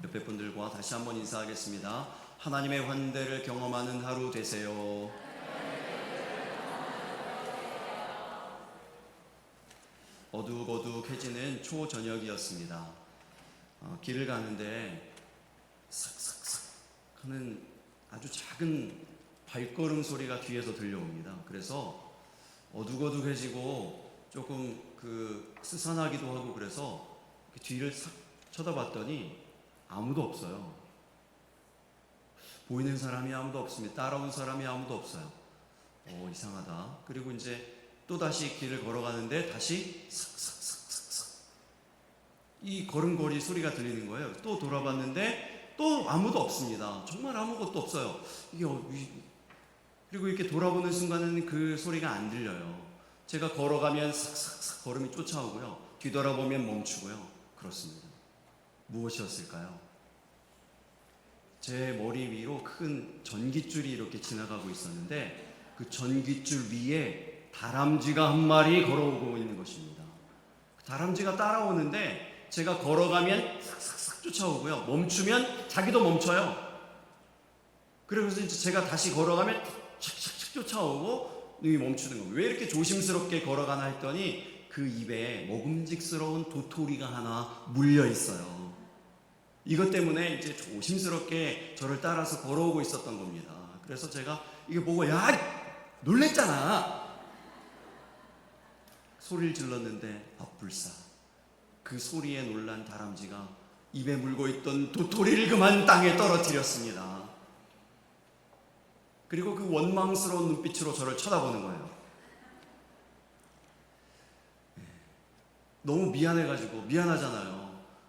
옆에 분들과 다시 한번 인사하겠습니다. 하나님의 환대를 경험하는 하루 되세요. 어둑어둑해지는 초저녁이었습니다. 길을 가는데 삭삭삭 하는 아주 작은 발걸음 소리가 뒤에서 들려옵니다. 그래서 어둑어둑해지고 조금 스산하기도 하고, 그래서 뒤를 싹 쳐다봤더니 아무도 없어요. 보이는 사람이 아무도 없습니다. 따라온 사람이 아무도 없어요. 이상하다. 그리고 이제 또 다시 길을 걸어가는데 다시 삭삭삭삭삭 이 걸음걸이 소리가 들리는 거예요. 또 돌아봤는데 또 아무도 없습니다. 정말 아무것도 없어요. 그리고 이렇게 돌아보는 순간은 그 소리가 안 들려요. 제가 걸어가면 삭삭삭 걸음이 쫓아오고요, 뒤돌아보면 멈추고요. 그렇습니다. 무엇이었을까요? 제 머리 위로 큰 전깃줄이 이렇게 지나가고 있었는데 그 전깃줄 위에 다람쥐가 한 마리 걸어오고 있는 것입니다. 다람쥐가 따라오는데 제가 걸어가면 싹싹싹 쫓아오고요, 멈추면 자기도 멈춰요. 그래서 이제 제가 다시 걸어가면 착착착 쫓아오고 멈추는 겁니다. 왜 이렇게 조심스럽게 걸어가나 했더니 그 입에 먹음직스러운 도토리가 하나 물려 있어요. 이것 때문에 이제 조심스럽게 저를 따라서 걸어오고 있었던 겁니다. 그래서 제가 이거 보고 야, 놀랬잖아, 소리를 질렀는데 불사 그 소리에 놀란 다람쥐가 입에 물고 있던 도토리를 그만 땅에 떨어뜨렸습니다. 그리고 그 원망스러운 눈빛으로 저를 쳐다보는 거예요. 너무 미안해가지고, 미안하잖아요.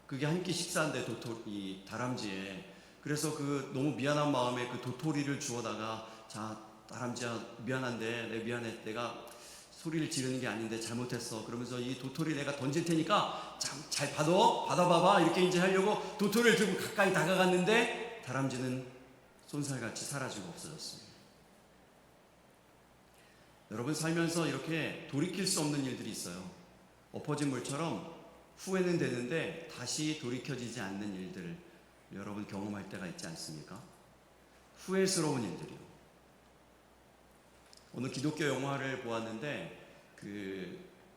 그게 한 끼 식사인데 이 다람쥐에. 그래서 그 너무 미안한 마음에 그 도토리를 주워다가, 자 다람쥐야, 미안한데 미안해, 내가 소리를 지르는 게 아닌데 잘못했어. 그러면서 이 도토리 내가 던질 테니까 잘 받아봐봐, 이렇게 이제 하려고 도토리를 들고 가까이 다가갔는데 다람쥐는 쏜살같이 사라지고 없어졌습니다. 여러분, 살면서 이렇게 돌이킬 수 없는 일들이 있어요. 엎어진 물처럼 후회는 되는데 다시 돌이켜지지 않는 일들을 여러분 경험할 때가 있지 않습니까? 후회스러운 일들이요. 오늘 기독교 영화를 보았는데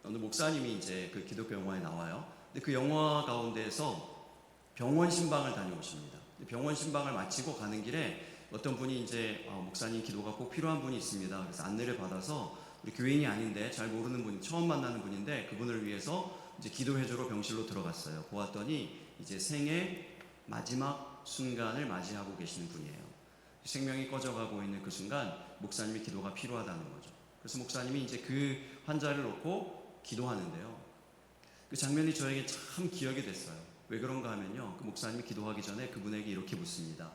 어느 목사님이 이제 그 기독교 영화에 나와요. 근데 그 영화 가운데에서 병원 신방을 다녀오십니다. 병원 신방을 마치고 가는 길에 어떤 분이 이제 목사님 기도가 꼭 필요한 분이 있습니다. 그래서 안내를 받아서, 우리 교인이 아닌데 잘 모르는 분, 처음 만나는 분인데 그분을 위해서 이제 기도해주러 병실로 들어갔어요. 보았더니 이제 생애 마지막 순간을 맞이하고 계시는 분이에요. 생명이 꺼져가고 있는 그 순간 목사님의 기도가 필요하다는 거죠. 그래서 목사님이 이제 그 환자를 놓고 기도하는데요, 그 장면이 저에게 참 기억이 됐어요. 왜 그런가 하면요, 그 목사님이 기도하기 전에 그분에게 이렇게 묻습니다.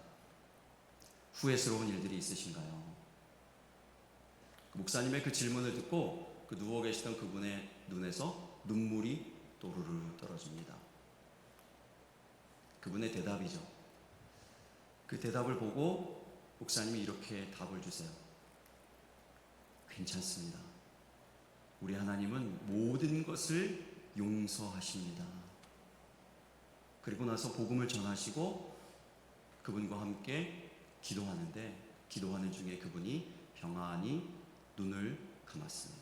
후회스러운 일들이 있으신가요? 그 목사님의 그 질문을 듣고 그 누워 계시던 그분의 눈에서 눈물이 또르르 떨어집니다. 그분의 대답이죠. 그 대답을 보고 목사님이 이렇게 답을 주세요. 괜찮습니다. 우리 하나님은 모든 것을 용서하십니다. 그리고 나서 복음을 전하시고 그분과 함께 기도하는데, 기도하는 중에 그분이 평안히 눈을 감았습니다.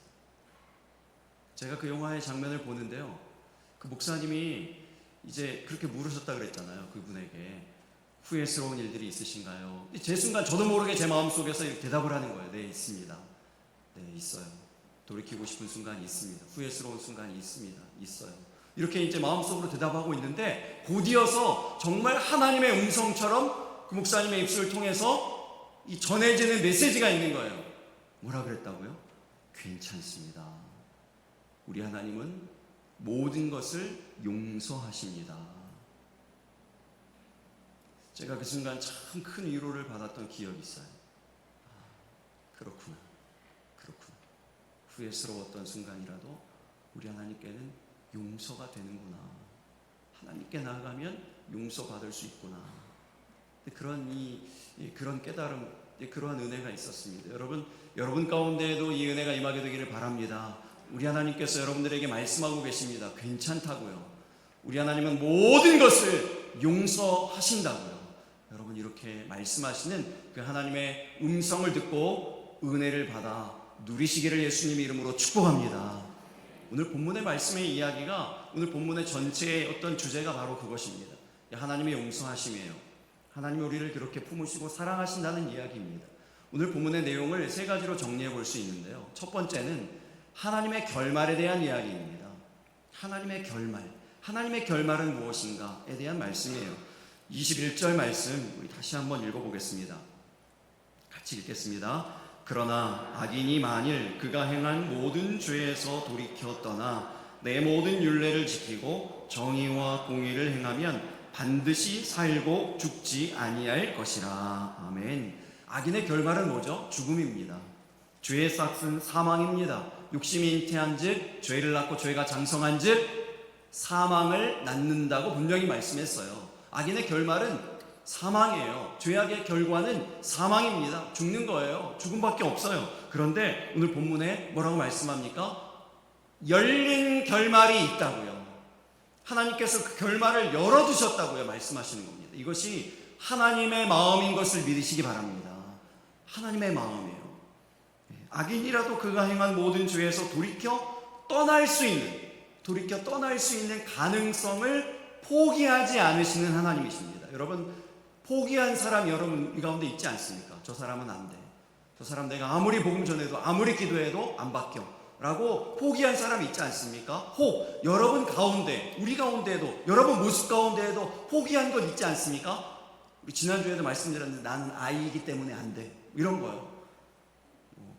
제가 그 영화의 장면을 보는데요, 그 목사님이 이제 그렇게 물으셨다 그랬잖아요. 그분에게 후회스러운 일들이 있으신가요? 제 순간 저도 모르게 제 마음속에서 이렇게 대답을 하는 거예요. 네, 있습니다. 네, 있어요. 돌이키고 싶은 순간이 있습니다. 후회스러운 순간이 있습니다. 있어요. 이렇게 이제 마음속으로 대답하고 있는데, 곧이어서 정말 하나님의 음성처럼 그 목사님의 입술을 통해서 이 전해지는 메시지가 있는 거예요. 뭐라 그랬다고요? 괜찮습니다. 우리 하나님은 모든 것을 용서하십니다. 제가 그 순간 참 큰 위로를 받았던 기억이 있어요. 그렇구나. 후회스러웠던 순간이라도 우리 하나님께는 용서가 되는구나. 하나님께 나아가면 용서받을 수 있구나. 그런 깨달음, 그러한 은혜가 있었습니다. 여러분 가운데에도 이 은혜가 임하게 되기를 바랍니다. 우리 하나님께서 여러분들에게 말씀하고 계십니다. 괜찮다고요. 우리 하나님은 모든 것을 용서하신다고요. 여러분, 이렇게 말씀하시는 그 하나님의 음성을 듣고 은혜를 받아 누리시기를 예수님의 이름으로 축복합니다. 오늘 본문의 말씀의 이야기가, 오늘 본문의 전체의 어떤 주제가 바로 그것입니다. 하나님의 용서하심이에요. 하나님이 우리를 그렇게 품으시고 사랑하신다는 이야기입니다. 오늘 본문의 내용을 세 가지로 정리해 볼 수 있는데요. 첫 번째는 하나님의 결말에 대한 이야기입니다. 하나님의 결말. 하나님의 결말은 무엇인가에 대한 말씀이에요. 21절 말씀 우리 다시 한번 읽어보겠습니다. 같이 읽겠습니다. 그러나 악인이 만일 그가 행한 모든 죄에서 돌이켜 떠나 내 모든 율례를 지키고 정의와 공의를 행하면 반드시 살고 죽지 아니할 것이라. 아멘. 악인의 결말은 뭐죠? 죽음입니다. 죄의 싹은 사망입니다. 육심이 잉태한 즉 죄를 낳고 죄가 장성한 즉 사망을 낳는다고 분명히 말씀했어요. 악인의 결말은 사망이에요. 죄악의 결과는 사망입니다. 죽는 거예요. 죽음밖에 없어요. 그런데 오늘 본문에 뭐라고 말씀합니까? 열린 결말이 있다고요. 하나님께서 그 결말을 열어두셨다고요 말씀하시는 겁니다. 이것이 하나님의 마음인 것을 믿으시기 바랍니다. 하나님의 마음이에요. 악인이라도 그가 행한 모든 죄에서 돌이켜 떠날 수 있는 가능성을 포기하지 않으시는 하나님이십니다. 여러분, 포기한 사람 여러분 이 가운데 있지 않습니까? 저 사람은 안 돼. 저 사람 내가 아무리 복음 전해도 아무리 기도해도 안 바뀌어 라고 포기한 사람이 있지 않습니까? 혹 여러분 가운데, 우리 가운데에도, 여러분 모습 가운데에도 포기한 것 있지 않습니까? 우리 지난주에도 말씀드렸는데 나는 아이이기 때문에 안 돼, 이런 거예요.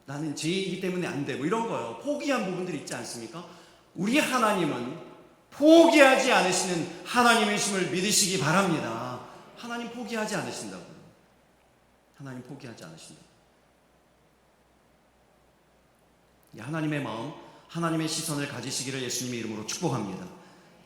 나는 죄이기 때문에 안 돼, 이런 거예요. 포기한 부분들이 있지 않습니까? 우리 하나님은 포기하지 않으시는 하나님이심을 믿으시기 바랍니다. 하나님 포기하지 않으신다고요. 하나님 포기하지 않으신다고요. 하나님의 마음, 하나님의 시선을 가지시기를 예수님의 이름으로 축복합니다.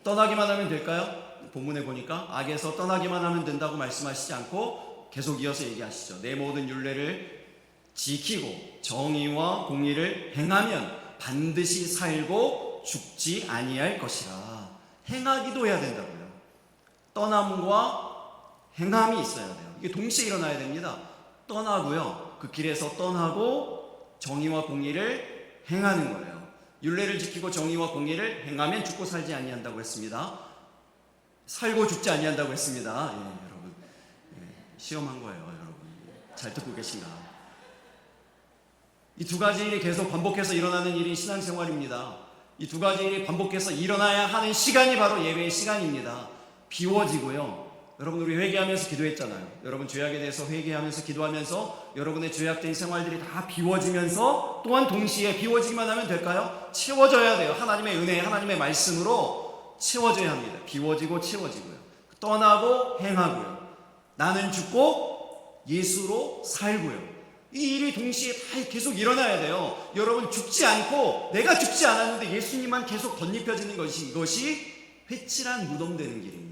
떠나기만 하면 될까요? 본문에 보니까 악에서 떠나기만 하면 된다고 말씀하시지 않고 계속 이어서 얘기하시죠. 내 모든 율례를 지키고 정의와 공의를 행하면 반드시 살고 죽지 아니할 것이라. 행하기도 해야 된다고요. 떠남과 행함이 있어야 돼요. 이게 동시에 일어나야 됩니다. 떠나고요, 그 길에서 떠나고 정의와 공의를 행하는 거예요. 율례를 지키고 정의와 공의를 행하면 죽고 살지 아니한다고 했습니다. 살고 죽지 아니한다고 했습니다. 여러분, 시험한 거예요. 여러분 잘 듣고 계신가? 이 두 가지 일이 계속 반복해서 일어나는 일이 신앙생활입니다. 이 두 가지 일이 반복해서 일어나야 하는 시간이 바로 예배의 시간입니다. 비워지고요. 여러분, 우리 회개하면서 기도했잖아요. 여러분 죄악에 대해서 회개하면서 기도하면서 여러분의 죄악된 생활들이 다 비워지면서, 또한 동시에 비워지기만 하면 될까요? 채워져야 돼요. 하나님의 은혜, 하나님의 말씀으로 채워져야 합니다. 비워지고 채워지고요. 떠나고 행하고요. 나는 죽고 예수로 살고요. 이 일이 동시에 다 계속 일어나야 돼요. 여러분, 죽지 않고 내가 죽지 않았는데 예수님만 계속 덧입혀지는 것이, 이것이 회칠한 무덤 되는 길입니다.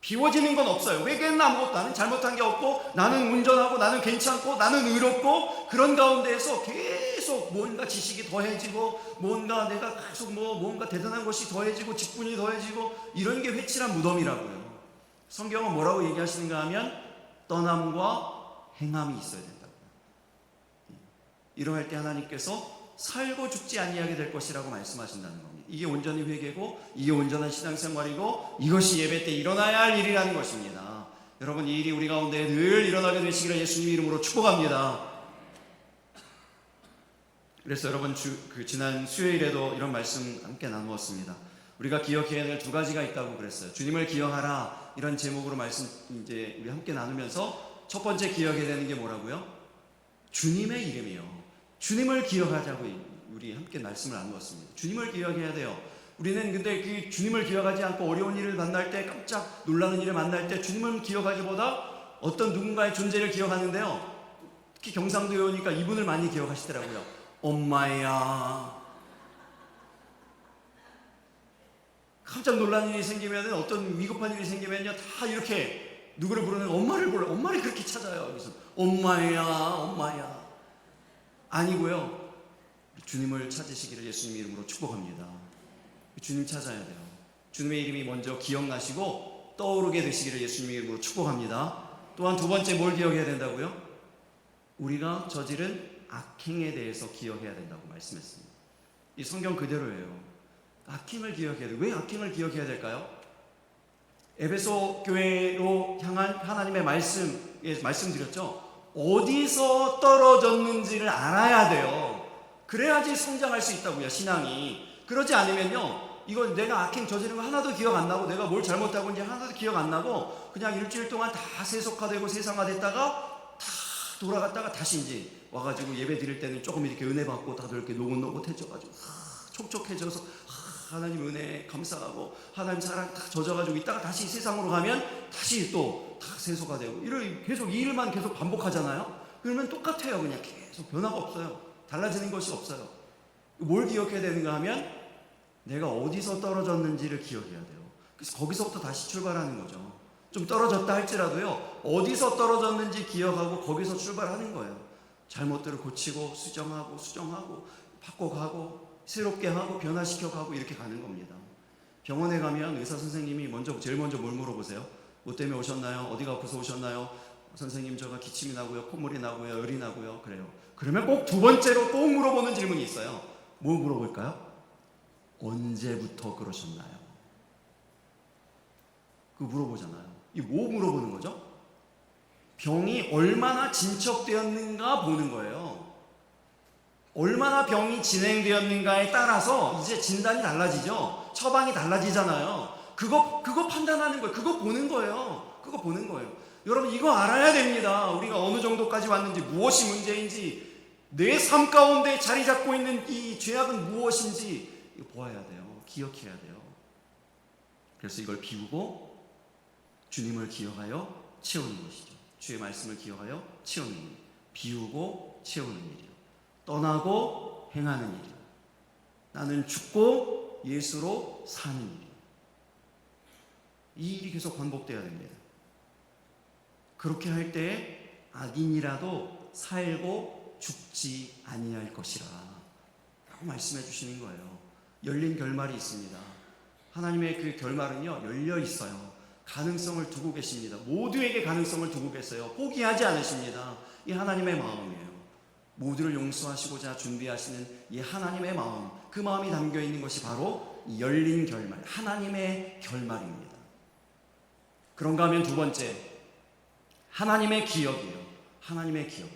비워지는 건 없어요. 회개는 아무것도, 나는 잘못한 게 없고, 나는 온전하고, 나는 괜찮고, 나는 의롭고, 그런 가운데에서 계속 뭔가 지식이 더해지고, 뭔가 내가 계속 뭔가 대단한 것이 더해지고, 직분이 더해지고, 이런 게 회칠한 무덤이라고요. 성경은 뭐라고 얘기하시는가 하면 떠남과 행함이 있어야 된다고요. 이러할 때 하나님께서 살고 죽지 아니하게 될 것이라고 말씀하신다는 겁니다. 이게 온전히 회개고, 이게 온전한 신앙생활이고, 이것이 예배 때 일어나야 할 일이라는 것입니다. 여러분, 이 일이 우리 가운데 늘 일어나게 되시기를 예수님 이름으로 축복합니다. 그래서 여러분, 지난 수요일에도 이런 말씀 함께 나누었습니다. 우리가 기억해야 될 두 가지가 있다고 그랬어요. 주님을 기억하라, 이런 제목으로 말씀 이제 우리 함께 나누면서 첫 번째 기억해야 되는 게 뭐라고요? 주님의 이름이요. 주님을 기억하자고 우리 함께 말씀을 나누었습니다. 주님을 기억해야 돼요. 우리는 근데 그 주님을 기억하지 않고 어려운 일을 만날 때, 깜짝 놀라는 일을 만날 때 주님을 기억하기보다 어떤 누군가의 존재를 기억하는데요. 특히 경상도에 오니까 이분을 많이 기억하시더라고요. 엄마야. 깜짝 놀라는 일이 생기면, 어떤 위급한 일이 생기면요, 다 이렇게 누구를 부르는, 엄마를 불러. 엄마를 그렇게 찾아요. 그래서 엄마야, 엄마야. 아니고요, 주님을 찾으시기를 예수님 이름으로 축복합니다. 주님 찾아야 돼요. 주님의 이름이 먼저 기억나시고 떠오르게 되시기를 예수님의 이름으로 축복합니다. 또한 두 번째 뭘 기억해야 된다고요? 우리가 저지른 악행에 대해서 기억해야 된다고 말씀했습니다. 이 성경 그대로예요. 악행을 기억해야 돼요. 왜 악행을 기억해야 될까요? 에베소 교회로 향한 하나님의 말씀드렸죠. 어디서 떨어졌는지를 알아야 돼요. 그래야지 성장할 수 있다고요, 신앙이. 그러지 않으면요, 이건 내가 악행 저지른 거 하나도 기억 안 나고, 내가 뭘 잘못하고 이제 하나도 기억 안 나고, 그냥 일주일 동안 다 세속화되고 세상화됐다가 다 돌아갔다가 다시 이제 와가지고 예배 드릴 때는 조금 이렇게 은혜 받고 다들 이렇게 노곤노곤해져가지고 촉촉해져서 하나님 은혜 감사하고 하나님 사랑 다 젖어가지고 있다가 다시 세상으로 가면 다시 또 다 세소가 되고, 이를 계속 이 일만 계속 반복하잖아요. 그러면 똑같아요. 그냥 계속 변화가 없어요. 달라지는 것이 없어요. 뭘 기억해야 되는가 하면 내가 어디서 떨어졌는지를 기억해야 돼요. 그래서 거기서부터 다시 출발하는 거죠. 좀 떨어졌다 할지라도요, 어디서 떨어졌는지 기억하고 거기서 출발하는 거예요. 잘못들을 고치고 수정하고 바꿔가고 새롭게 하고 변화시켜가고 이렇게 가는 겁니다. 병원에 가면 의사 선생님이 제일 먼저 뭘 물어보세요? 뭐 때문에 오셨나요? 어디가 아파서 오셨나요? 선생님, 저가 기침이 나고요, 콧물이 나고요, 열이 나고요. 그래요. 그러면 꼭 두 번째로 꼭 물어보는 질문이 있어요. 뭐 물어볼까요? 언제부터 그러셨나요? 그거 물어보잖아요. 이 뭐 물어보는 거죠? 병이 얼마나 진척되었는가 보는 거예요. 얼마나 병이 진행되었는가에 따라서 이제 진단이 달라지죠. 처방이 달라지잖아요. 그거 판단하는 거예요. 그거 보는 거예요. 여러분, 이거 알아야 됩니다. 우리가 어느 정도까지 왔는지, 무엇이 문제인지, 내 삶 가운데 자리 잡고 있는 이 죄악은 무엇인지 이거 보아야 돼요. 기억해야 돼요. 그래서 이걸 비우고 주님을 기억하여 채우는 것이죠. 주의 말씀을 기억하여 채우는 일. 비우고 채우는 일이요. 떠나고 행하는 일이요. 나는 죽고 예수로 사는 일이요. 이 일이 계속 반복돼야 됩니다. 그렇게 할 때에 악인이라도 살고 죽지 아니할 것이라 라고 말씀해 주시는 거예요. 열린 결말이 있습니다. 하나님의 그 결말은요, 열려 있어요. 가능성을 두고 계십니다. 모두에게 가능성을 두고 계세요. 포기하지 않으십니다. 이 하나님의 마음이에요. 모두를 용서하시고자 준비하시는 이 하나님의 마음, 그 마음이 담겨 있는 것이 바로 이 열린 결말, 하나님의 결말입니다. 그런가 하면 두 번째, 하나님의 기억이에요. 하나님의 기억.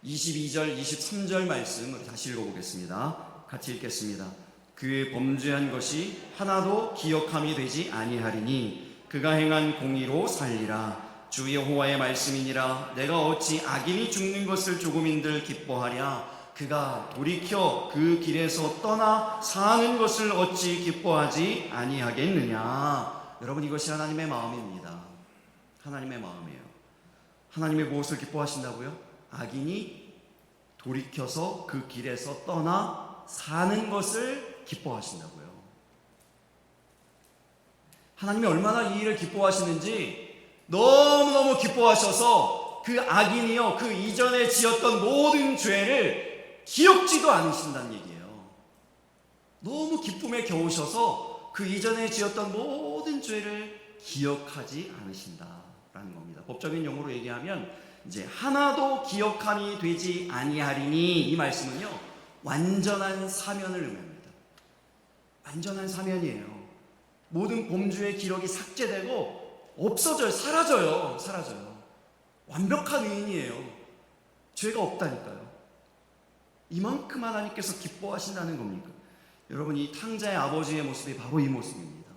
22절, 23절 말씀을 다시 읽어보겠습니다. 같이 읽겠습니다. 그의 범죄한 것이 하나도 기억함이 되지 아니하리니 그가 행한 공의로 살리라. 주 여호와의 말씀이니라. 내가 어찌 악인이 죽는 것을 조금인들 기뻐하랴. 그가 돌이켜 그 길에서 떠나 사는 것을 어찌 기뻐하지 아니하겠느냐. 여러분, 이것이 하나님의 마음입니다. 하나님의 마음이에요. 하나님의 무엇을 기뻐하신다고요? 악인이 돌이켜서 그 길에서 떠나 사는 것을 기뻐하신다고요. 하나님이 얼마나 이 일을 기뻐하시는지 너무너무 기뻐하셔서 그 악인이요, 그 이전에 지었던 모든 죄를 기억지도 않으신다는 얘기예요. 너무 기쁨에 겨우셔서 그 이전에 지었던 모든 죄를 기억하지 않으신다라는 겁니다. 법적인 용어로 얘기하면 이제 하나도 기억함이 되지 아니하리니, 이 말씀은요, 완전한 사면을 의미합니다. 완전한 사면이에요. 모든 범죄의 기록이 삭제되고 없어져요. 사라져요. 완벽한 의인이에요. 죄가 없다니까요. 이만큼 하나님께서 기뻐하신다는 겁니까? 여러분, 이 탕자의 아버지의 모습이 바로 이 모습입니다.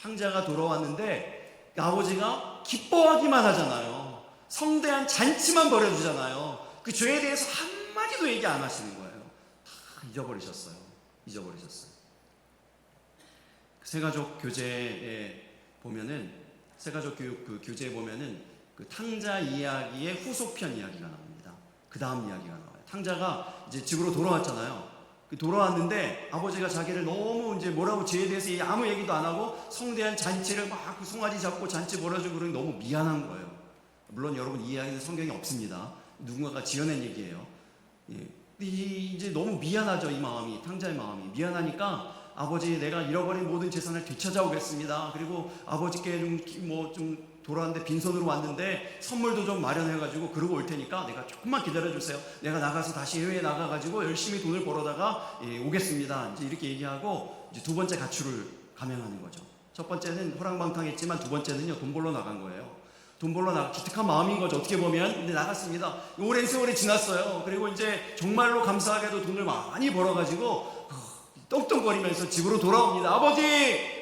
탕자가 돌아왔는데 아버지가 기뻐하기만 하잖아요. 성대한 잔치만 벌여주잖아요. 그 죄에 대해서 한마디도 얘기 안 하시는 거예요. 다 잊어버리셨어요. 새가족 교재에 보면은, 새가족 교육 그 교재에 보면은 그 탕자 이야기의 후속편 이야기가 나옵니다. 그 다음 이야기가 나와요. 탕자가 이제 집으로 돌아왔잖아요. 돌아왔는데 아버지가 자기를 너무 이제 뭐라고 죄에 대해서 아무 얘기도 안 하고 성대한 잔치를 막 그 송아지 잡고 잔치 벌여주고 그러니 너무 미안한 거예요. 물론 여러분, 이 이야기는 성경에 없습니다. 누군가가 지어낸 얘기예요. 예. 이제 너무 미안하죠. 이 마음이, 탕자의 마음이 미안하니까 아버지 내가 잃어버린 모든 재산을 되찾아오겠습니다. 그리고 아버지께 좀 돌아왔는데 빈손으로 왔는데 선물도 좀 마련해가지고 그러고 올 테니까 내가 조금만 기다려주세요. 내가 나가서 다시 해외에 나가가지고 열심히 돈을 벌어다가 오겠습니다. 이제 이렇게 얘기하고 이제 두 번째 가출을 감행하는 거죠. 첫 번째는 호랑방탕했지만 두 번째는요, 돈 벌러 나간 거예요. 돈 벌러 기특한 마음인 거죠. 어떻게 보면. 근데 나갔습니다. 오랜 세월이 지났어요. 그리고 이제 정말로 감사하게도 돈을 많이 벌어가지고 떵떵거리면서 집으로 돌아옵니다. 아버지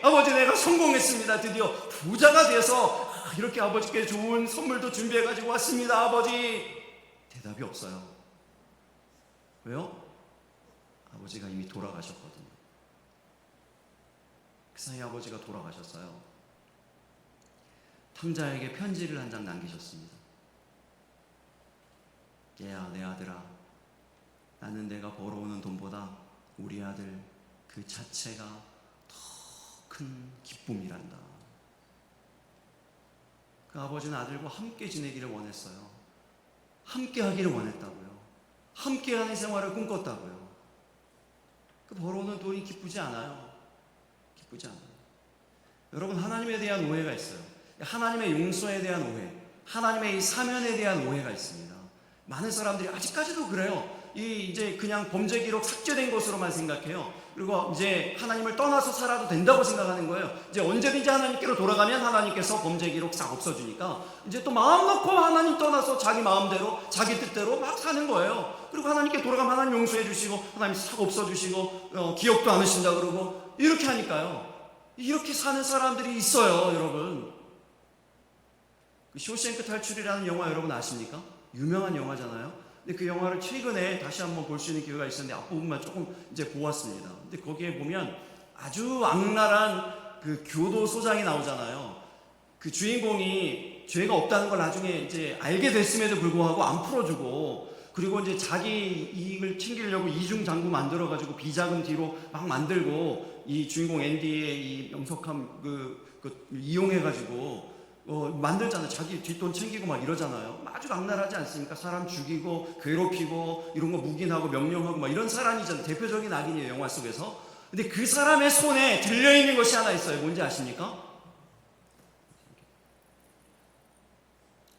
내가 성공했습니다. 드디어 부자가 돼서 이렇게 아버지께 좋은 선물도 준비해가지고 왔습니다. 아버지. 대답이 없어요. 왜요? 아버지가 이미 돌아가셨거든요. 그 사이 아버지가 돌아가셨어요. 탕자에게 편지를 한 장 남기셨습니다. 얘야, 내 아들아, 나는 내가 벌어오는 돈보다 우리 아들 그 자체가 더 큰 기쁨이란다. 그 아버지는 아들과 함께 지내기를 원했어요. 함께 하기를 원했다고요. 함께 하는 생활을 꿈꿨다고요. 그 벌어오는 돈이 기쁘지 않아요. 기쁘지 않아요. 여러분, 하나님에 대한 오해가 있어요. 하나님의 용서에 대한 오해, 하나님의 이 사면에 대한 오해가 있습니다. 많은 사람들이 아직까지도 그래요. 이제 그냥 범죄 기록 삭제된 것으로만 생각해요. 그리고 이제 하나님을 떠나서 살아도 된다고 생각하는 거예요. 이제 언제든지 하나님께로 돌아가면 하나님께서 범죄 기록 싹 없어주니까 이제 또 마음 놓고 하나님 떠나서 자기 마음대로 자기 뜻대로 막 사는 거예요. 그리고 하나님께 돌아가면 하나님 용서해 주시고 하나님 싹 없어주시고 기억도 안 하신다 그러고 이렇게 하니까요. 이렇게 사는 사람들이 있어요, 여러분. 쇼생크 탈출이라는 영화 여러분 아십니까? 유명한 영화잖아요. 근데 그 영화를 최근에 다시 한번 볼 수 있는 기회가 있었는데 앞부분만 조금 이제 보았습니다. 근데 거기에 보면 아주 악랄한 그 교도소장이 나오잖아요. 그 주인공이 죄가 없다는 걸 나중에 이제 알게 됐음에도 불구하고 안 풀어주고, 그리고 이제 자기 이익을 챙기려고 이중 장부 만들어가지고 비자금 뒤로 막 만들고 이 주인공 앤디의 이 명석함 이용해가지고 만들잖아요. 자기 뒷돈 챙기고 막 이러잖아요. 아주 악랄하지 않습니까? 사람 죽이고 괴롭히고 이런 거 묵인하고 명령하고 막 이런 사람이잖아요. 대표적인 악인이에요, 영화 속에서. 근데 그 사람의 손에 들려있는 것이 하나 있어요. 뭔지 아십니까?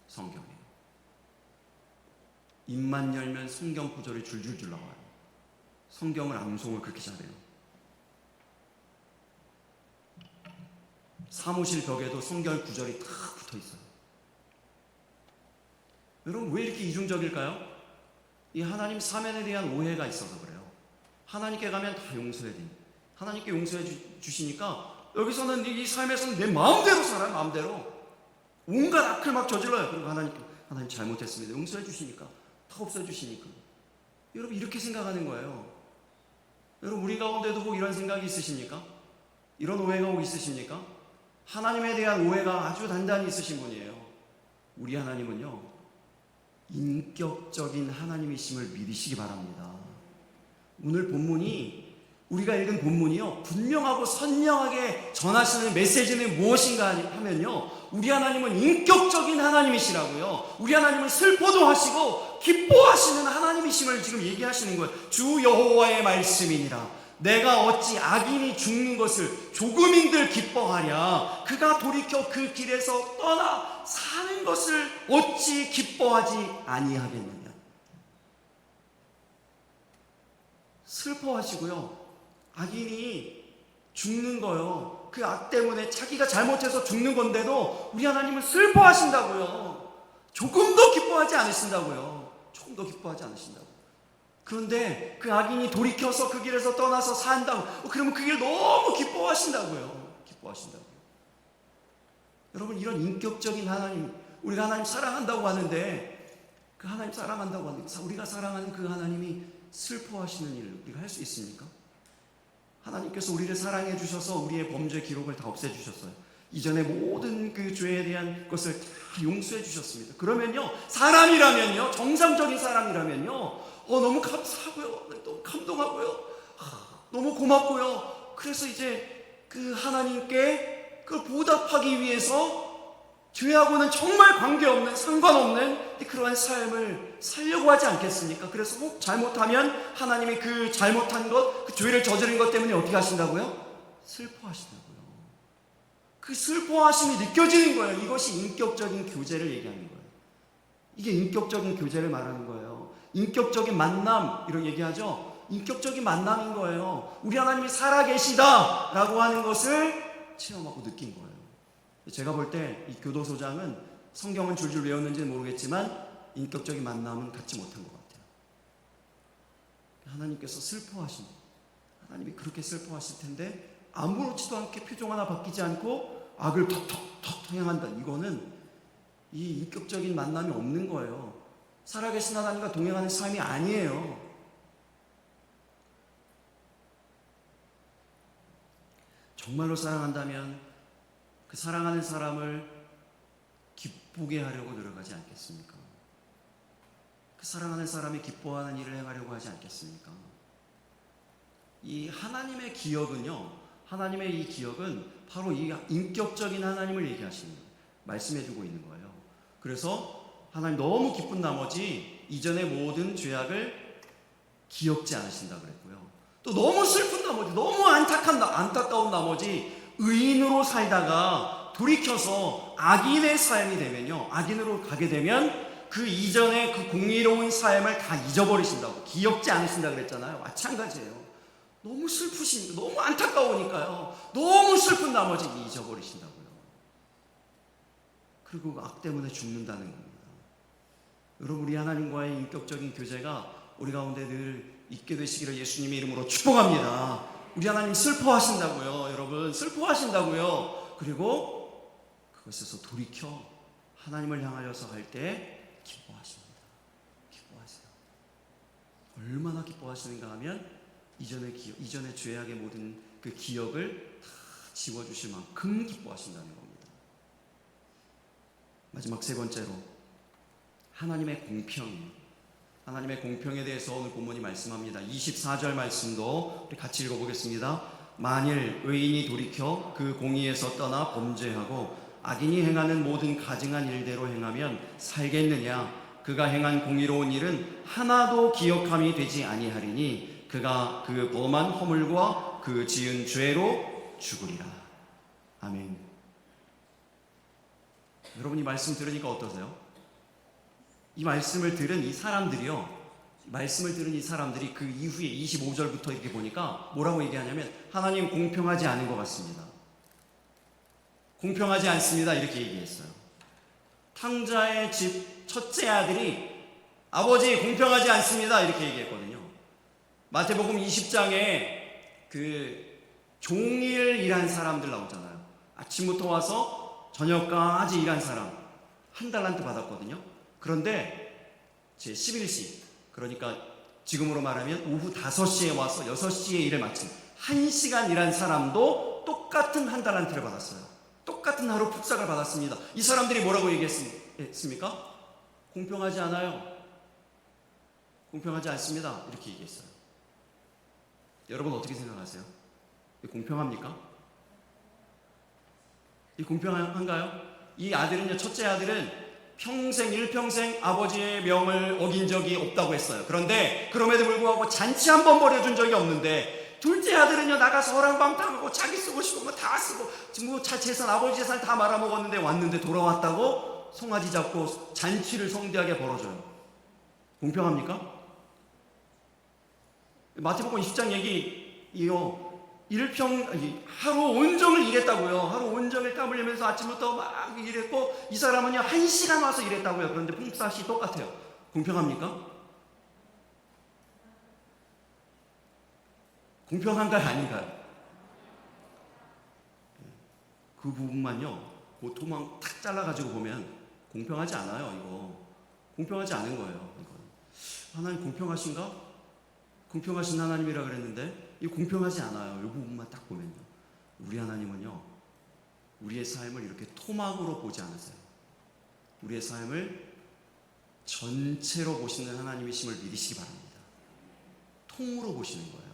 성경이에요. 입만 열면 성경 구절이 줄줄줄 나와요. 성경을 암송을 그렇게 잘해요. 사무실 벽에도 성경 구절이 다 붙어 있어요. 여러분, 왜 이렇게 이중적일까요? 이 하나님 사면에 대한 오해가 있어서 그래요. 하나님께 가면 다 용서해 돼. 하나님께 용서해 주시니까 여기서는 이 삶에서는 내 마음대로 살아요. 마음대로 온갖 악을 막 저질러요. 그리고 하나님 잘못했습니다. 용서해 주시니까, 다 없애 주시니까. 여러분, 이렇게 생각하는 거예요. 여러분, 우리 가운데도 혹 이런 생각이 있으십니까? 이런 오해가 혹 있으십니까? 하나님에 대한 오해가 아주 단단히 있으신 분이에요. 우리 하나님은요, 인격적인 하나님이심을 믿으시기 바랍니다. 오늘 본문이, 우리가 읽은 본문이요, 분명하고 선명하게 전하시는 메시지는 무엇인가 하면요, 우리 하나님은 인격적인 하나님이시라고요. 우리 하나님은 슬퍼도 하시고 기뻐하시는 하나님이심을 지금 얘기하시는 거예요. 주 여호와의 말씀이니라. 내가 어찌 악인이 죽는 것을 조금인들 기뻐하랴. 그가 돌이켜 그 길에서 떠나 사는 것을 어찌 기뻐하지 아니하겠느냐. 슬퍼하시고요, 악인이 죽는 거요, 그 악 때문에 자기가 잘못해서 죽는 건데도 우리 하나님은 슬퍼하신다고요. 조금도 기뻐하지 않으신다고요. 조금 더 기뻐하지 않으신다고. 그런데 그 악인이 돌이켜서 그 길에서 떠나서 산다고, 그러면 그 길 너무 기뻐하신다고요. 기뻐하신다고요. 여러분, 이런 인격적인 하나님, 우리가 하나님 사랑한다고 하는데, 그 하나님 사랑한다고 하는데 우리가 사랑하는 그 하나님이 슬퍼하시는 일을 우리가 할 수 있습니까? 하나님께서 우리를 사랑해 주셔서 우리의 범죄 기록을 다 없애 주셨어요. 이전에 모든 그 죄에 대한 것을 다 용서해 주셨습니다. 그러면요, 사람이라면요, 정상적인 사람이라면요, 너무 감사하고요, 너무 감동하고요, 너무 고맙고요. 그래서 이제 그 하나님께 그걸 보답하기 위해서 죄하고는 정말 관계없는, 상관없는 그러한 삶을 살려고 하지 않겠습니까? 그래서 혹 잘못하면 하나님이 그 잘못한 것, 그 죄를 저지른 것 때문에 어떻게 하신다고요? 슬퍼하신다고요. 그 슬퍼하심이 느껴지는 거예요. 이것이 인격적인 교제를 얘기하는 거예요. 이게 인격적인 교제를 말하는 거예요. 인격적인 만남, 이런 얘기하죠. 인격적인 만남인 거예요. 우리 하나님이 살아계시다라고 하는 것을 체험하고 느낀 거예요. 제가 볼 때 이 교도소장은 성경은 줄줄 외웠는지는 모르겠지만 인격적인 만남은 갖지 못한 것 같아요. 하나님께서 슬퍼하신, 하나님이 그렇게 슬퍼하실 텐데 아무렇지도 않게 표정 하나 바뀌지 않고 악을 턱턱턱 행한다. 이거는 이 인격적인 만남이 없는 거예요. 살아계신 하나님과 동행하는 삶이 아니에요. 정말로 사랑한다면 그 사랑하는 사람을 기쁘게 하려고 노력하지 않겠습니까? 그 사랑하는 사람이 기뻐하는 일을 행하려고 하지 않겠습니까? 이 하나님의 기억은요, 하나님의 이 기억은 바로 이 인격적인 하나님을 얘기하시는 거예요. 말씀해주고 있는 거예요. 그래서 하나님 너무 기쁜 나머지 이전의 모든 죄악을 기억지 않으신다 그랬고요. 또 너무 슬픈 나머지, 너무 안타까운 나머지 의인으로 살다가 돌이켜서 악인의 삶이 되면요, 악인으로 가게 되면 그 이전의 그 공의로운 삶을 다 잊어버리신다고, 기억지 않으신다 그랬잖아요. 마찬가지예요. 너무 슬프신, 너무 안타까우니까요, 너무 슬픈 나머지 잊어버리신다고요. 그리고 그 악 때문에 죽는다는 겁니다. 여러분, 우리 하나님과의 인격적인 교제가 우리 가운데 늘 있게 되시기를 예수님의 이름으로 축복합니다. 우리 하나님 슬퍼하신다고요. 여러분, 슬퍼하신다고요. 그리고 그것에서 돌이켜 하나님을 향하여서 할 때 기뻐하십니다. 기뻐하세요. 얼마나 기뻐하시는가 하면 이전의 죄악의 모든 그 기억을 다 지워주실 만큼 기뻐하신다는 겁니다. 마지막 세 번째로 하나님의 공평. 하나님의 공평에 대해서 오늘 본문이 말씀합니다. 24절 말씀도 우리 같이 읽어보겠습니다. 만일 의인이 돌이켜 그 공의에서 떠나 범죄하고 악인이 행하는 모든 가증한 일대로 행하면 살겠느냐? 그가 행한 공의로운 일은 하나도 기억함이 되지 아니하리니 그가 그 범한 허물과 그 지은 죄로 죽으리라. 아멘. 여러분이 말씀 들으니까 어떠세요? 이 말씀을 들은 이 사람들이 그 이후에 25절부터 이렇게 보니까 뭐라고 얘기하냐면 하나님 공평하지 않은 것 같습니다. 공평하지 않습니다. 이렇게 얘기했어요. 탕자의 집 첫째 아들이 아버지 공평하지 않습니다. 이렇게 얘기했거든요. 마태복음 20장에 그 종일 일한 사람들 나오잖아요. 아침부터 와서 저녁까지 일한 사람 한 달란트 받았거든요. 그런데 제 11시, 그러니까 지금으로 말하면 오후 5시에 와서 6시에 일을 마친 1시간 일한 사람도 똑같은 한 달란트를 받았어요. 똑같은 하루 푹삭을 받았습니다. 이 사람들이 뭐라고 얘기했습니까? 공평하지 않아요. 공평하지 않습니다. 이렇게 얘기했어요. 여러분 어떻게 생각하세요? 공평합니까? 이 공평한가요? 이 아들은요, 첫째 아들은 일평생 아버지의 명을 어긴 적이 없다고 했어요. 그런데 그럼에도 불구하고 잔치 한 번 벌여준 적이 없는데 둘째 아들은요, 나가서 허랑방탕하고 자기 쓰고 싶은 거 다 쓰고 뭐 재산, 아버지 재산 다 말아먹었는데 왔는데 돌아왔다고 송아지 잡고 잔치를 성대하게 벌어줘요. 공평합니까? 마태복음 20장 얘기요, 하루 온종일 일했다고요. 하루 온종일 땀 흘리면서 아침부터 막 일했고 이 사람은요 1시간 와서 일했다고요. 그런데 품삯이 똑같아요. 공평합니까? 공평한가요? 아닌가요? 그 부분만요 그 토막 탁 잘라가지고 보면 공평하지 않아요. 이거 공평하지 않은 거예요. 이건. 하나님 공평하신가? 공평하신 하나님이라 그랬는데 이 공평하지 않아요. 이 부분만 딱 보면요, 우리 하나님은요 우리의 삶을 이렇게 토막으로 보지 않으세요. 우리의 삶을 전체로 보시는 하나님이심을 믿으시기 바랍니다. 통으로 보시는 거예요.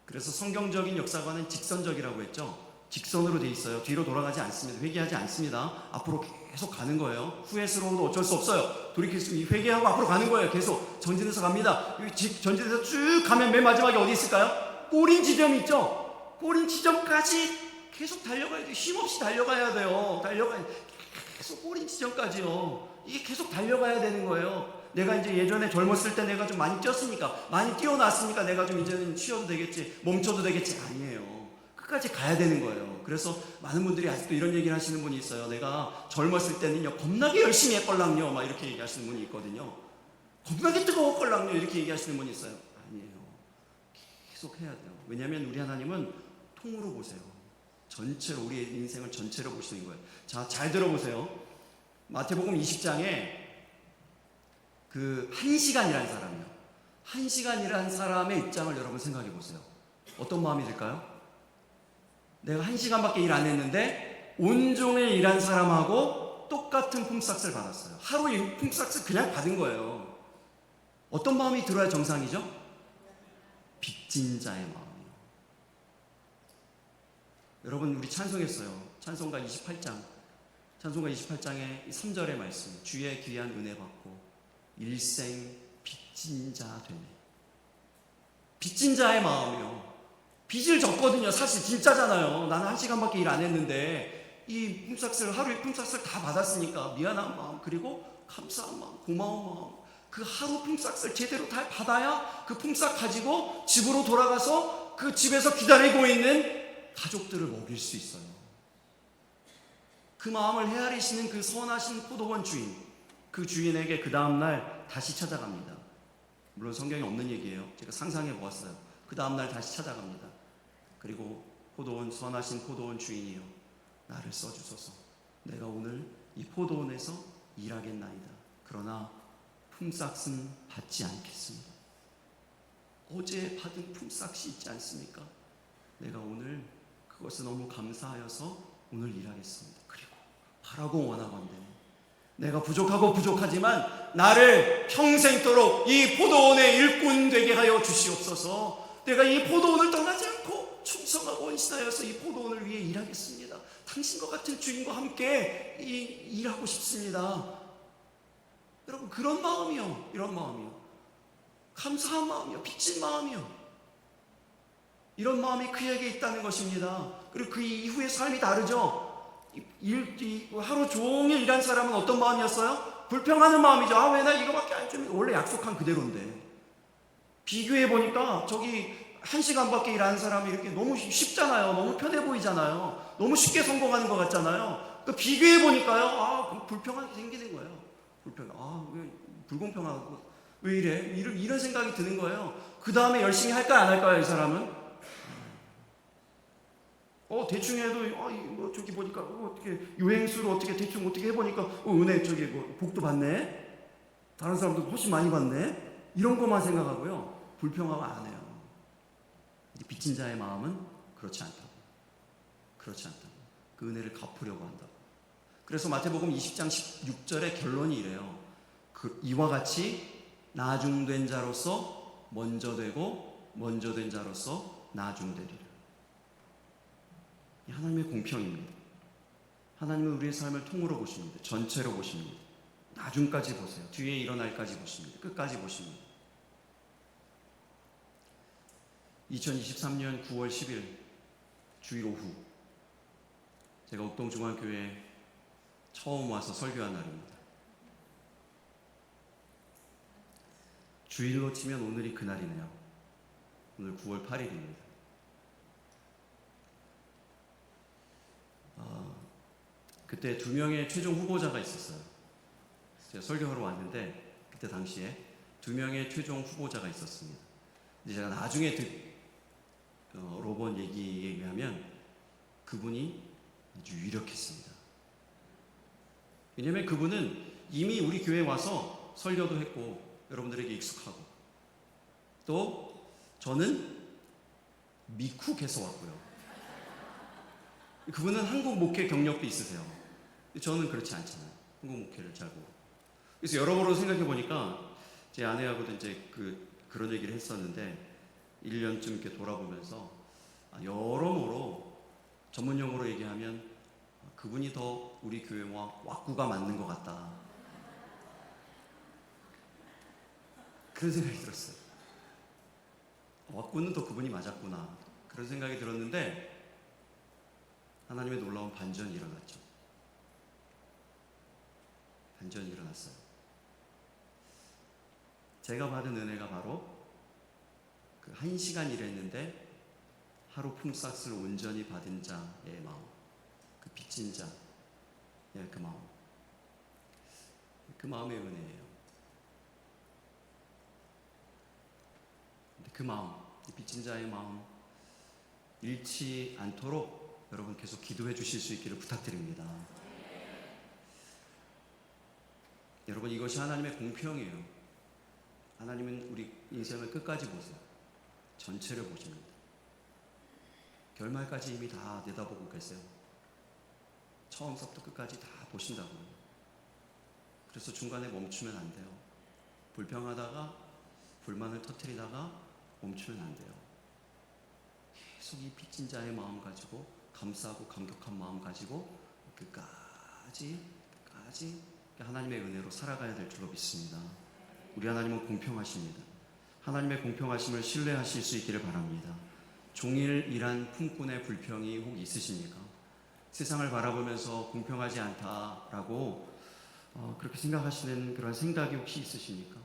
그래서 성경적인 역사관은 직선적이라고 했죠. 직선으로 돼 있어요. 뒤로 돌아가지 않습니다. 회개하지 않습니다. 앞으로 계속 가는 거예요. 후회스러워도 어쩔 수 없어요. 돌이킬 수 회개하고 앞으로 가는 거예요. 계속 전진해서 갑니다. 전진해서 쭉 가면 맨 마지막에 어디 있을까요? 꼬린 지점이 있죠. 꼬린 지점까지 계속 달려가야 돼요. 쉼없이 달려가야 돼요. 계속 꼬린 지점까지요. 이게 계속 달려가야 되는 거예요. 내가 이제 예전에 젊었을 때 내가 좀 많이 뛰었으니까, 많이 뛰어났으니까 내가 좀 이제는 쉬어도 되겠지, 멈춰도 되겠지. 아니에요. 끝까지 가야 되는 거예요. 그래서 많은 분들이 아직도 이런 얘기를 하시는 분이 있어요. 내가 젊었을 때는요, 겁나게 열심히 했걸랑요, 막 이렇게 얘기하시는 분이 있거든요. 겁나게 뜨거웠걸랑요, 이렇게 얘기하시는 분이 있어요. 아니에요. 계속 해야 돼요. 왜냐하면 우리 하나님은 통으로 보세요. 전체로, 우리의 인생을 전체로 보시는 거예요. 자, 잘 들어보세요. 마태복음 20장에 그 1시간이라는 사람이요. 1시간이라는 사람의 입장을 여러분 생각해 보세요. 어떤 마음이 들까요? 내가 1시간밖에 일 안 했는데 온종일 일한 사람하고 똑같은 품삯을 받았어요. 하루 이 품삯을 그냥 받은 거예요. 어떤 마음이 들어야 정상이죠? 빚진 자의 마음이요. 여러분, 우리 찬송했어요. 찬송가 28장. 찬송가 28장의 3절의 말씀. 주의 귀한 은혜 받고 일생 빚진 자 되네. 빚진 자의 마음이요. 빚을 졌거든요. 사실 진짜잖아요. 나는 1시간밖에 일 안 했는데 이 품삯을, 하루의 품삯을 다 받았으니까 미안한 마음, 그리고 감사한 마음, 고마운 마음, 그 하루 품삯을 제대로 다 받아야 그 품삯 가지고 집으로 돌아가서 그 집에서 기다리고 있는 가족들을 먹일 수 있어요. 그 마음을 헤아리시는 그 선하신 포도원 주인, 그 주인에게 그 다음날 다시 찾아갑니다. 물론 성경에 없는 얘기예요. 제가 상상해 보았어요. 그 다음날 다시 찾아갑니다. 그리고 선하신 포도원 주인이요, 나를 써주소서. 내가 오늘 이 포도원에서 일하겠나이다. 그러나 품삯은 받지 않겠습니다. 어제 받은 품삯이 있지 않습니까? 내가 오늘 그것을 너무 감사하여서 오늘 일하겠습니다. 그리고 바라고 원하건대 내가 부족하지만 나를 평생도록 이 포도원의 일꾼 되게 하여 주시옵소서. 내가 이 포도원을 떠나지 않고 충성하고 헌신하여서 이 포도원을 위해 일하겠습니다. 당신과 같은 주인과 함께 일하고 싶습니다. 여러분, 그런 마음이요, 이런 마음이요, 감사한 마음이요, 빚진 마음이요, 이런 마음이 그에게 있다는 것입니다. 그리고 그 이후의 삶이 다르죠. 하루 종일 일한 사람은 어떤 마음이었어요? 불평하는 마음이죠. 아, 왜 나 이거밖에 안 주면, 원래 약속한 그대로인데. 비교해 보니까 저기 1시간밖에 일하는 사람이 이렇게 너무 쉽잖아요. 너무 편해 보이잖아요. 너무 쉽게 성공하는 것 같잖아요. 그 비교해 보니까요, 아, 불평하게 생기는 거예요. 왜 불공평하고 왜 이래? 이런 생각이 드는 거예요. 그 다음에 열심히 할까요, 안 할까요, 이 사람은? 대충 해도, 뭐, 저기 보니까, 어떻게, 요행수를 대충 해보니까, 은혜, 복도 받네? 다른 사람도 훨씬 많이 받네? 이런 것만 생각하고요. 불평하고 안 해요. 빚진 자의 마음은 그렇지 않다고. 그 은혜를 갚으려고 한다고. 그래서 마태복음 20장 16절의 결론이 이래요. 이와 같이 나중된 자로서 먼저 되고, 먼저 된 자로서 나중되리라. 하나님의 공평입니다. 하나님은 우리의 삶을 통으로 보십니다. 전체로 보십니다. 나중까지 보세요. 뒤에 일어날까지 보십니다. 끝까지 보십니다. 2023년 9월 10일 주일 오후, 제가 옥동중앙교회에 처음 와서 설교한 날입니다. 주일로 치면 오늘이 그날이네요. 오늘 9월 8일입니다. 그때 2명의 최종 후보자가 있었어요. 제가 설교하러 왔는데 그때 당시에 2명의 최종 후보자가 있었습니다. 근데 제가 나중에 들어본 얘기에 의하면 그분이 아주 유력했습니다. 왜냐하면 그분은 이미 우리 교회에 와서 설교도 했고 여러분들에게 익숙하고, 또 저는 미쿡에서 왔고요. 그분은 한국 목회 경력도 있으세요. 저는 그렇지 않잖아요. 한국 목회를 잘 보고. 그래서 여러모로 생각해 보니까 제 아내하고도 이제 그런 얘기를 했었는데 1년쯤 이렇게 돌아보면서 여러모로 전문 용어로 얘기하면 그분이 더 우리 교회와 왁구가 맞는 것 같다. 그런 생각이 들었어요. 왁구는 더 그분이 맞았구나. 그런 생각이 들었는데 하나님의 놀라운 반전이 일어났죠. 반전이 일어났어요. 제가 받은 은혜가 바로 그 1시간 일했는데 하루 품삯을 온전히 받은 자의 마음, 그 빚진 자의 그 마음, 그 마음의 은혜예요. 근데 그 마음, 이 빚진 자의 마음 잃지 않도록 여러분 계속 기도해 주실 수 있기를 부탁드립니다. 여러분, 이것이 하나님의 공평이에요. 하나님은 우리 인생을 끝까지 보세요. 전체를 보십니다. 결말까지 이미 다 내다보고 계세요. 처음부터 끝까지 다 보신다고요. 그래서 중간에 멈추면 안 돼요. 불평하다가 불만을 터뜨리다가 멈추면 안 돼요. 계속 이 빚진 자의 마음 가지고, 감사하고 감격한 마음 가지고 끝까지 하나님의 은혜로 살아가야 될 줄로 믿습니다. 우리 하나님은 공평하십니다. 하나님의 공평하심을 신뢰하실 수 있기를 바랍니다. 종일 일한 품꾼의 불평이 혹 있으십니까? 세상을 바라보면서 공평하지 않다라고 그렇게 생각하시는 그런 생각이 혹시 있으십니까?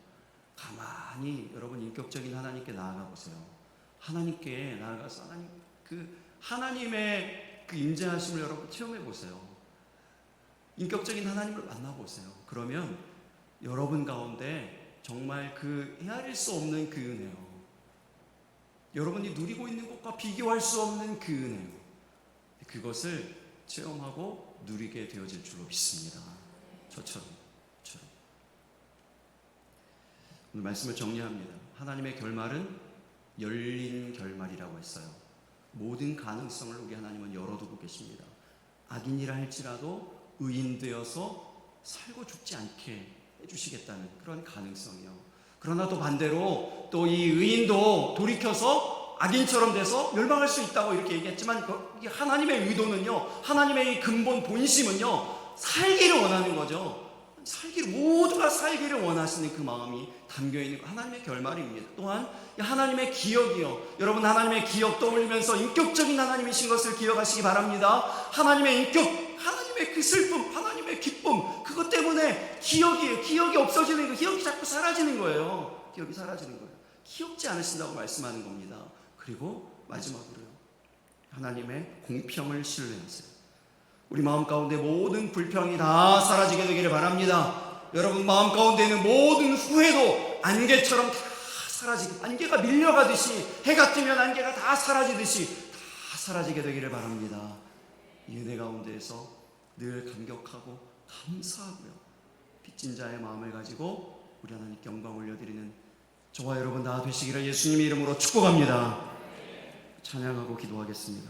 가만히 여러분 인격적인 하나님께 나아가 보세요. 하나님께 나아가서 하나님의 그 임재하심을 여러분 체험해 보세요. 인격적인 하나님을 만나보세요. 그러면 여러분 가운데 정말 그 헤아릴 수 없는 그 은혜요. 여러분이 누리고 있는 것과 비교할 수 없는 그 은혜요. 그것을 체험하고 누리게 되어질 줄로 믿습니다. 저처럼. 오늘 말씀을 정리합니다. 하나님의 결말은 열린 결말이라고 했어요. 모든 가능성을 우리 하나님은 열어두고 계십니다. 악인이라 할지라도 의인 되어서 살고 죽지 않게 해주시겠다는 그런 가능성이요. 그러나 또 반대로 또 이 의인도 돌이켜서 악인처럼 돼서 멸망할 수 있다고 이렇게 얘기했지만 하나님의 의도는요, 하나님의 이 근본 본심은요, 살기를 원하는 거죠. 모두가 살기를 원하시는 그 마음이 담겨있는 하나님의 결말입니다. 또한 하나님의 기억이요. 여러분, 하나님의 기억 떠올리면서 인격적인 하나님이신 것을 기억하시기 바랍니다. 하나님의 인격, 하나님의 그 슬픔, 하나님의 기쁨, 그것 때문에 기억이 없어지는 거예요. 기억이 자꾸 사라지는 거예요. 기억이 사라지는 거예요. 기억지 않으신다고 말씀하는 겁니다. 그리고 마지막으로요, 하나님의 공평을 신뢰하세요. 우리 마음 가운데 모든 불평이 다 사라지게 되기를 바랍니다. 여러분 마음 가운데 있는 모든 후회도 안개처럼 다 사라지게, 안개가 밀려가듯이, 해가 뜨면 안개가 다 사라지듯이 다 사라지게 되기를 바랍니다. 이 은혜 가운데에서 늘 감격하고 감사하고요, 빚진 자의 마음을 가지고 우리 하나님께 영광 올려드리는 저와 여러분 다 되시기를 예수님의 이름으로 축복합니다. 찬양하고 기도하겠습니다.